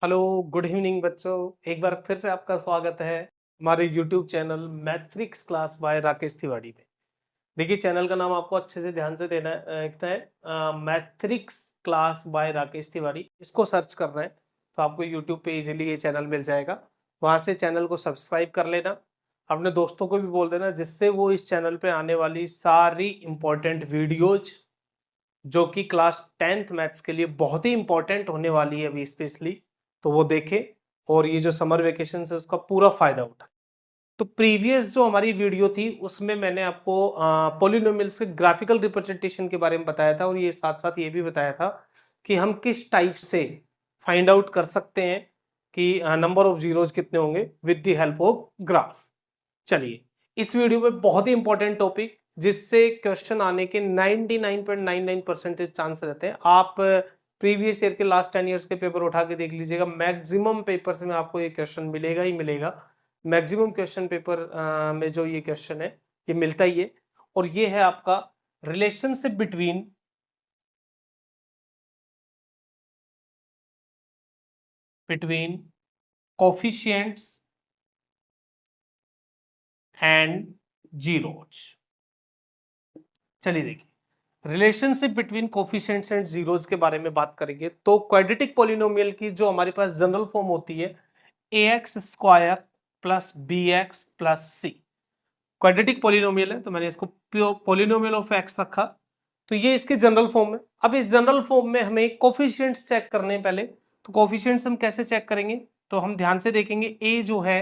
Hello, good evening बच्चों। एक बार फिर से आपका स्वागत है हमारे YouTube channel Mathrix class by Rakesh Tiwari में। देखिए, चैनल का नाम आपको अच्छे से ध्यान से देना है, मैथ्रिक्स क्लास बाय राकेश तिवारी। इसको सर्च करना है तो आपको यूट्यूब पे इजीली ये चैनल मिल जाएगा। वहां से चैनल को सब्सक्राइब कर लेना, अपने दोस्तों को भी बोल देना, जिससे वो इस चैनल पे आने वाली सारी इंपॉर्टेंट वीडियोज जो कि क्लास 10th मैथ्स के लिए बहुत ही इंपॉर्टेंट होने वाली है अभी स्पेशली, तो वो देखें और ये जो समर वेकेशन है उसका पूरा फायदा उठाए। तो प्रीवियस जो हमारी वीडियो थी उसमें मैंने आपको पॉलिनोमियल्स के ग्राफिकल रिप्रेजेंटेशन के बारे में बताया था, और ये साथ साथ ये भी बताया था कि हम किस टाइप से फाइंड आउट कर सकते हैं कि नंबर ऑफ जीरोज कितने होंगे with the help of graph. चलिए, इस वीडियो में बहुत ही इंपॉर्टेंट टॉपिक जिससे क्वेश्चन आने के 99.99% चांस रहते हैं। आप प्रीवियस ईयर के लास्ट 10 इयर्स के पेपर उठा के देख लीजिएगा, मैक्सिमम पेपर्स में आपको ये क्वेश्चन मिलेगा ही मिलेगा। मैक्सिमम क्वेश्चन पेपर में जो ये क्वेश्चन है ये मिलता ही है, और ये है आपका relationship between coefficients and zeros. चलिए देखिए, relationship between coefficients and zeros के बारे में बात करेंगे तो क्वाड्रेटिक पॉलिनोमियल की जो हमारे पास जनरल फॉर्म होती है ax square plus bx plus c। Quadratic polynomial है तो मैंने इसको पॉलिनोमियल ऑफ x रखा, तो ये इसके जनरल फॉर्म है। अब इस जनरल फॉर्म में हमें कोफिशिएंट्स चेक करने हैं पहले, तो कोफिशिएंट्स हम कैसे चेक करेंगे, तो हम ध्यान से देखेंगे a जो है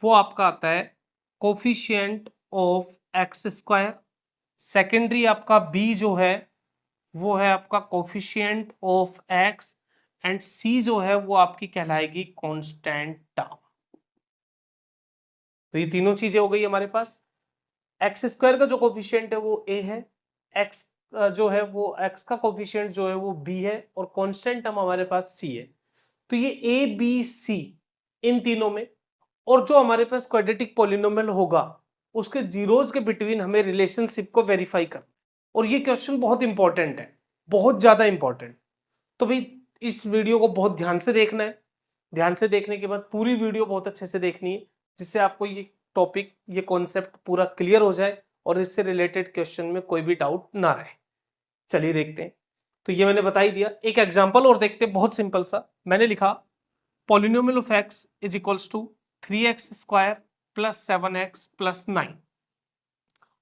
वो आपका आता है coefficient of X square, secondary आपका b जो है वो है आपका coefficient of x, and c जो है वो आपकी कहलाएगी कांस्टेंट टर्म। तो ये तीनों चीजें हो गई हमारे पास। एक्स स्क्वायर का जो कोफिशिएंट है वो a है, x जो है वो x का कोफिशिएंट जो है वो b है, और कांस्टेंट टर्म हमारे पास c है। तो ये a b c इन तीनों में, और जो हमारे पास क्वाड्रेटिक पॉलिनोमियल होगा उसके जीरोज के बिटवीन हमें रिलेशनशिप को वेरीफाई करना, और ये क्वेश्चन बहुत इंपॉर्टेंट है, बहुत ज्यादा इंपॉर्टेंट। तो भाई इस वीडियो को बहुत ध्यान से देखना है। ध्यान से देखने के बाद पूरी वीडियो बहुत अच्छे से देखनी है, जिससे आपको ये टॉपिक, ये कॉन्सेप्ट पूरा क्लियर हो जाए और इससे रिलेटेड क्वेश्चन में कोई भी डाउट ना रहे। चलिए देखते हैं। तो ये मैंने बता ही दिया, एक एग्जांपल और देखते हैं, बहुत सिंपल सा। मैंने लिखा polynomial of x is equals to 3x square plus 7x plus 9।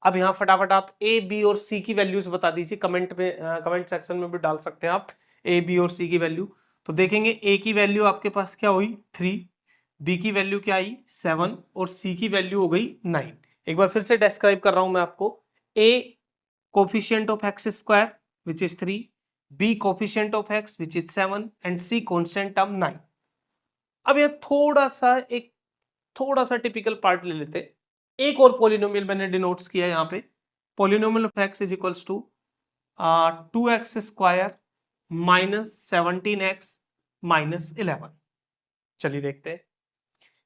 अब यहाँ फटाफट आप ए बी और सी की वैल्यूज बता दीजिए, कमेंट में कमेंट सेक्शन में भी डाल सकते हैं आप ए बी और सी की वैल्यू। तो देखेंगे ए की वैल्यू आपके पास क्या हुई 3, बी की वैल्यू क्या आई 7, और सी की वैल्यू हो गई 9। एक बार फिर से डिस्क्राइब कर रहा हूं मैं आपको। A coefficient of X square which is 3, B coefficient of X which is 7, and C constant term 9। अब ये थोड़ा सा टिपिकल पार्ट ले लेते हैं। एक और पॉलिनोमियल मैंने डिनोट्स किया यहाँ पे, polynomial of x is equals to 2x square minus 17x minus 11। चलिए देखते हैं,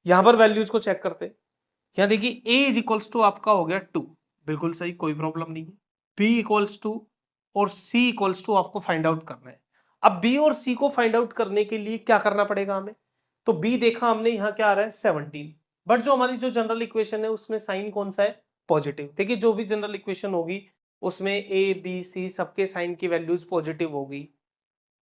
यहां पर वैल्यूज को चेक करते हैं। यहाँ देखिए a इज इक्वल्स टू आपका हो गया 2, बिल्कुल सही, कोई प्रॉब्लम नहीं है। b इक्वल्स टू और c इक्वल्स टू आपको फाइंड आउट करना है। अब b और c को फाइंड आउट करने के लिए क्या करना पड़ेगा हमें, तो b देखा हमने, यहाँ क्या आ रहा है 17, बट जो हमारी जो जनरल इक्वेशन है उसमें साइन कौन सा है, पॉजिटिव। देखिए, जो भी जनरल इक्वेशन होगी उसमें a b c सबके साइन की वैल्यूज पॉजिटिव होगी।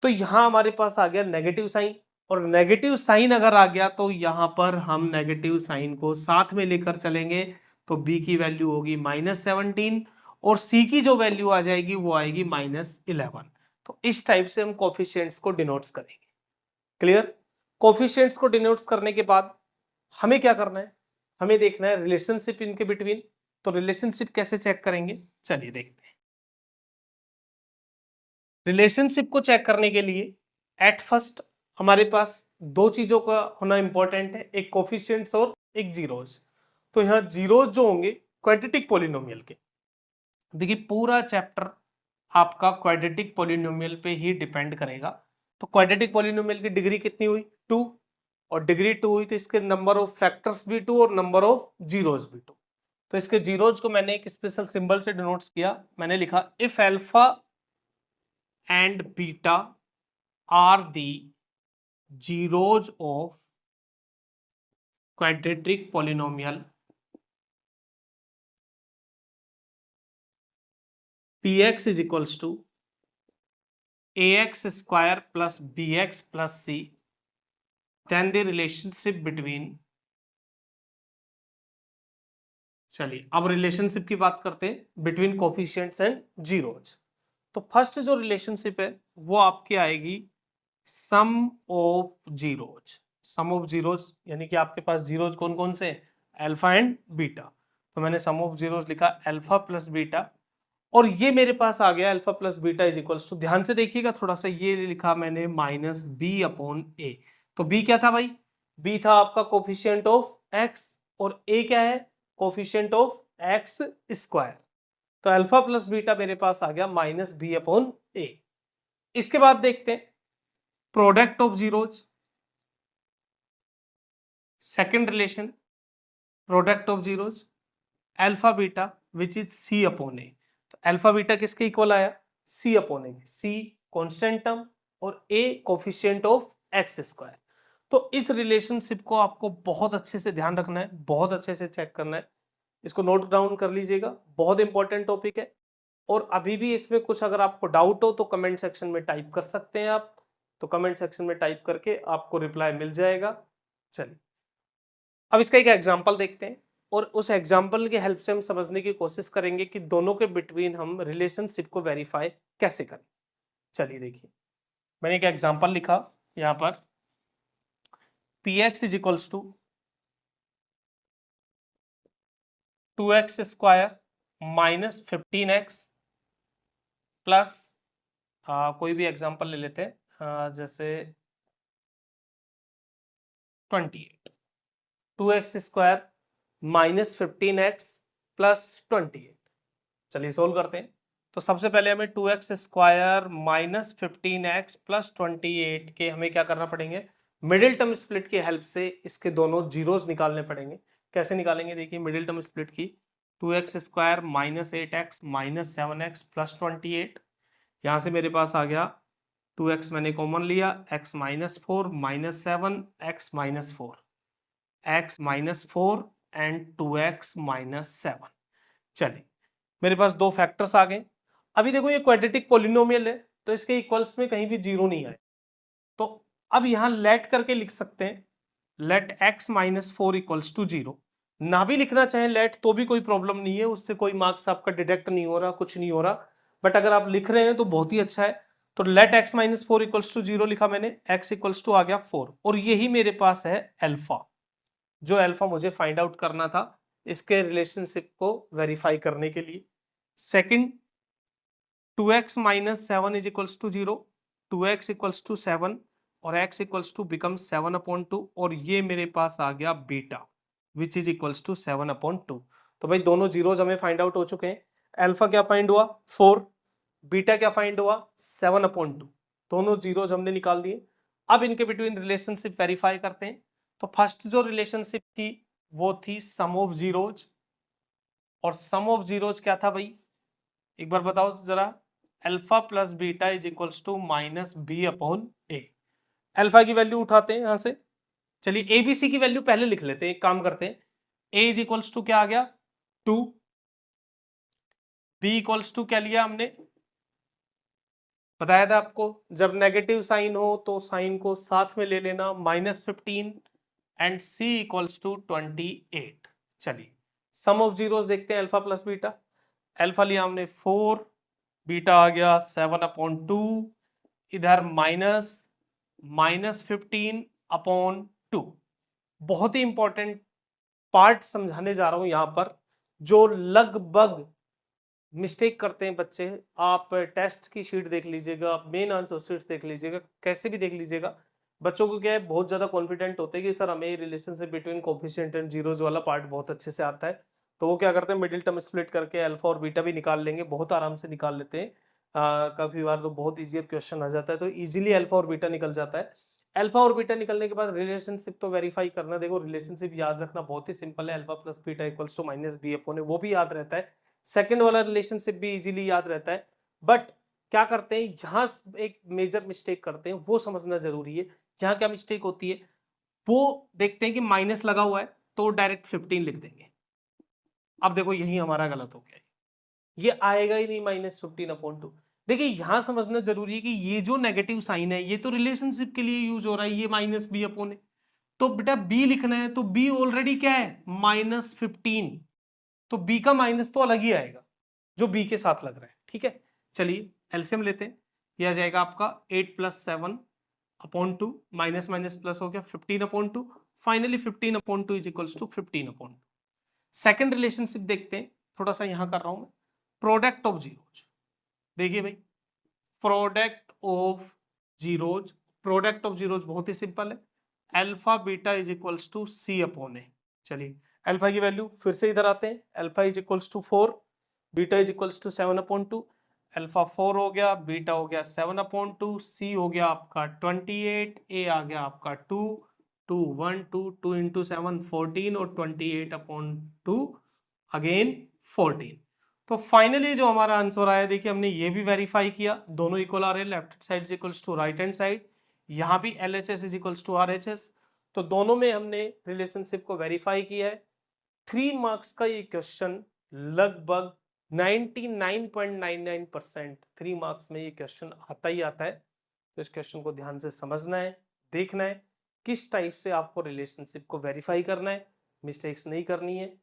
तो यहां हमारे पास आ गया नेगेटिव साइन, और नेगेटिव साइन अगर आ गया तो यहां पर हम नेगेटिव साइन को साथ में लेकर चलेंगे, तो b की वैल्यू होगी -17, और c की जो वैल्यू आ जाएगी वो आएगी -11। तो इस टाइप से हम कोफिशिएंट्स को डिनोट्स करेंगे। क्लियर? कोफिशिएंट्स को डिनोट्स करने के बाद हमें क्या करना है, हमें देखना है रिलेशनशिप इनके बिटवीन। तो रिलेशनशिप कैसे चेक करेंगे, चलिए देखते हैं। रिलेशनशिप को चेक करने के लिए एट फर्स्ट हमारे पास दो चीजों का होना इंपॉर्टेंट है, एक कोफिशिएंट्स और एक जीरोज। तो यहाँ जीरोज जो होंगे क्वाड्रेटिक पॉलिनोमियल के, देखिए पूरा चैप्टर आपका क्वाड्रेटिक पॉलिनोमियल पे ही डिपेंड करेगा। तो क्वाड्रेटिक पॉलिनोमियल की डिग्री कितनी हुई 2, और डिग्री 2 हुई तो इसके नंबर ऑफ फैक्टर्स भी 2 और नंबर ऑफ जीरोज भी 2। तो इसके जीरोज को मैंने एक स्पेशल सिंबल से डिनोट्स किया, मैंने लिखा if alpha and beta are the zeros of quadratic polynomial px is equals to ax square plus bx plus c, then the relationship between, चलिए अब रिलेशनशिप की बात करते हैं बिटवीन कोफिशिएंट्स एंड जीरोज। तो फर्स्ट जो रिलेशनशिप है वो आपकी आएगी sum of zeros. Sum of zeros यानी कि आपके पास जीरोज कौन कौन से, अल्फा एंड बीटा। तो मैंने सम ऑफ जीरोज लिखा अल्फा प्लस बीटा, और ये मेरे पास आ गया alpha plus beta is equals to, ध्यान से देखिएगा थोड़ा सा, ये लिखा मैंने माइनस बी अपॉन ए। तो बी क्या था भाई, बी था आपका कोफिशिएंट ऑफ एक्स, और ए क्या है, कोफिशिएंट ऑफ एक्स स्क्वायर। तो अल्फा प्लस बीटा मेरे पास आ गया माइनस बी अपॉन ए। इसके बाद देखते हैं product of zeros, second relation product of zeros alpha beta which is C upon A. तो अल्फा बीटा किसके इक्वल आया, C upon A, C constant term और A coefficient of X square. तो इस रिलेशनशिप को आपको बहुत अच्छे से ध्यान रखना है, बहुत अच्छे से चेक करना है, इसको नोट डाउन कर लीजिएगा, बहुत इंपॉर्टेंट टॉपिक है। और अभी भी इसमें कुछ अगर आपको डाउट हो तो कमेंट सेक्शन में टाइप कर सकते हैं आप, तो कमेंट सेक्शन में टाइप करके आपको रिप्लाई मिल जाएगा। चलिए अब इसका एक एग्जांपल देखते हैं, और उस एग्जांपल की हेल्प से हम समझने की कोशिश करेंगे कि दोनों के बिटवीन हम रिलेशनशिप को वेरीफाई कैसे करें। चलिए देखिए, मैंने एक एग्जांपल लिखा यहां पर, px is equals to 2x square minus 15x plus, कोई भी एग्जांपल ले लेते हैं, जैसे 28, 2x square minus 15x plus 28। चलिए सोल्व करते हैं। तो सबसे पहले हमें 2x square minus 15x plus 28 के हमें क्या करना पड़ेंगे, मिडिल टर्म स्प्लिट की हेल्प से इसके दोनों जीरोस निकालने पड़ेंगे। कैसे निकालेंगे, देखिए मिडिल टर्म स्प्लिट की, 2x square minus 8x minus 7x plus 28, यहाँ से मेरे पास आ गया 2x मैंने कॉमन लिया, x minus 4 minus 7 x minus 4, x minus 4 and 2x minus 7। चलिए मेरे पास दो फैक्टर्स आ गए। अभी देखो ये क्वाड्रेटिक पॉलिनोमियल है तो इसके इक्वल्स में कहीं भी जीरो नहीं आए, तो अब यहां लेट करके लिख सकते हैं, let x minus 4 equals to 0। ना भी लिखना चाहे लेट तो भी कोई प्रॉब्लम नहीं है, उससे कोई मार्क्स आपका डिडक्ट नहीं हो रहा, कुछ नहीं हो रहा, बट अगर आप लिख रहे हैं तो बहुत ही अच्छा है। तो let x minus 4 equals to 0 लिखा मैंने, x इक्वल्स टू आ गया 4, और यही मेरे पास है अल्फा, जो अल्फा मुझे फाइंड आउट करना था इसके रिलेशनशिप को वेरीफाई करने के लिए। Second 2x minus 7 is equals to 0, 2x equals to 7 और x equals to become 7 upon 2, और ये मेरे पास आ गया beta which is equals to 7 upon 2। तो भाई दोनों जीरोज हमें फाइंड आउट हो चुके हैं। अल्फा क्या फाइंड हुआ 4, बीटा क्या फाइंड हुआ 7 अपॉन 2, दोनों जीरोज हमने निकाल दिए। अब इनके बिटवीन रिलेशनशिप वेरीफाई करते हैं। तो फर्स्ट जो रिलेशनशिप थी वो थी सम ऑफ जीरोज, और सम ऑफ जीरोज क्या था भाई, एक बार बताओ तो जरा, alpha plus beta is equals to minus B upon A. अल्फा की वैल्यू उठाते हैं यहां से, चलिए एबीसी की वैल्यू पहले लिख लेते हैं, एक काम करते हैं, ए इज इक्वल्स टू क्या आ गया 2, बी इक्वल्स टू क्या लिया हमने, बताया था आपको जब नेगेटिव साइन हो तो साइन को साथ में ले लेना, minus 15 and C equals to 28। चलिए सम ऑफ जीरोस देखते हैं, अल्फा प्लस बीटा, अल्फा लिया हमने 4, बीटा आ गया 7 अपॉन 2, इधर माइनस 15 अपॉन 2। बहुत ही इंपॉर्टेंट पार्ट समझाने जा रहा हूं यहां पर, जो लगभग मिस्टेक करते हैं बच्चे। आप टेस्ट की शीट देख लीजिएगा, मेन आंसर शीट देख लीजिएगा, कैसे भी देख लीजिएगा, बच्चों को क्या है बहुत ज्यादा कॉन्फिडेंट होते हैं कि सर हमें relationship between coefficient and zeros वाला पार्ट बहुत अच्छे से आता है, तो वो क्या करते हैं मिडिल टर्म स्प्लिट करके अल्फा और बीटा भी निकाल लेंगे, बहुत आराम से निकाल लेते हैं। काफी बार तो बहुत इजियर क्वेश्चन आ जाता है तो इजीली अल्फा और बीटा निकल जाता है। अल्फा और बीटा निकलने के बाद रिलेशनशिप तो वेरीफाई करना, देखो रिलेशनशिप याद रखना बहुत ही सिंपल है, alpha plus beta equals to minus B upon A, वो भी याद रहता है, सेकंड वाला रिलेशनशिप भी इजीली याद रहता है। बट क्या करते हैं यहाँ एक मेजर मिस्टेक करते हैं, वो समझना जरूरी है यहाँ क्या मिस्टेक होती है, वो देखते हैं कि माइनस लगा हुआ है तो डायरेक्ट 15 लिख देंगे। अब देखो यही हमारा गलत हो गया, ये आएगा ही नहीं -15/2। देखिए यहां समझना जरूरी है कि ये जो नेगेटिव साइन है ये तो रिलेशनशिप के लिए यूज हो रहा है, ये -b/, है तो बेटा b लिखना है तो b ऑलरेडी क्या है -15, तो b का माइनस तो अलग ही आएगा जो b के साथ लग रहा है। ठीक है, चलिए एलसीएम लेते हैं, यह आ जाएगा आपका 8 + 7/2, माइनस माइनस प्लस हो गया 15/2, finally 15/2 is equals to 15/2। Second relationship देखते हैं, थोड़ा सा यहां कर रहा हूं मैं, प्रोडक्ट ऑफ जीरोज। देखिए भाई product of zeros, product of zeros बहुत ही सिंपल है, alpha beta is equals to c/a। चलिए अल्फा की वैल्यू फिर से इधर आते हैं, alpha is equals to 4, beta is equals to 7/2, alpha 4 हो गया, बीटा हो गया 7/2, c हो गया आपका 28, a आ गया आपका 2, 2 1 2 2 इंटू 7 14 और 28/2 अगेन 14। तो फाइनली जो हमारा आंसर आया, देखिए हमने ये भी वेरीफाई किया, दोनों इक्वल आ रहे हैं, left side equals to right hand side, यहाँ भी LHS is equals to RHS, तो दोनों में हमने रिलेशनशिप को वेरीफाई किया है। 3 मार्क्स का ये क्वेश्चन लगभग 99.99% 3 मार्क्स में ये क्वेश्चन आता ही आता है। तो इस क्वेश्चन को ध्यान से समझना है, देखना है किस टाइप से आपको रिलेशनशिप को वेरीफाई करना है, मिस्टेक्स नहीं करनी है।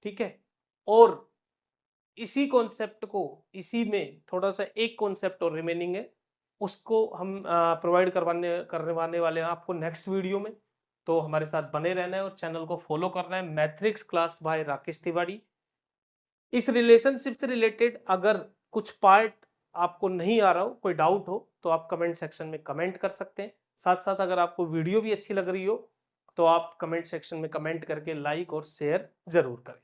ठीक है, और इसी कॉन्सेप्ट को, इसी में थोड़ा सा एक कॉन्सेप्ट और रिमेनिंग है, उसको हम प्रोवाइड करने वाले हैं आपको नेक्स्ट वीडियो में। तो हमारे साथ बने रहना है और चैनल को फॉलो करना है। मैथ्रिक्स क्लास बाय राकेश तिवारी। इस रिलेशनशिप से रिलेटेड अगर कुछ पार्ट आपको नहीं आ रहा हो, कोई डाउट हो, तो आप कमेंट सेक्शन में कमेंट कर सकते हैं। साथ साथ अगर आपको वीडियो भी अच्छी लग रही हो तो आप कमेंट सेक्शन में कमेंट करके लाइक और शेयर जरूर करें।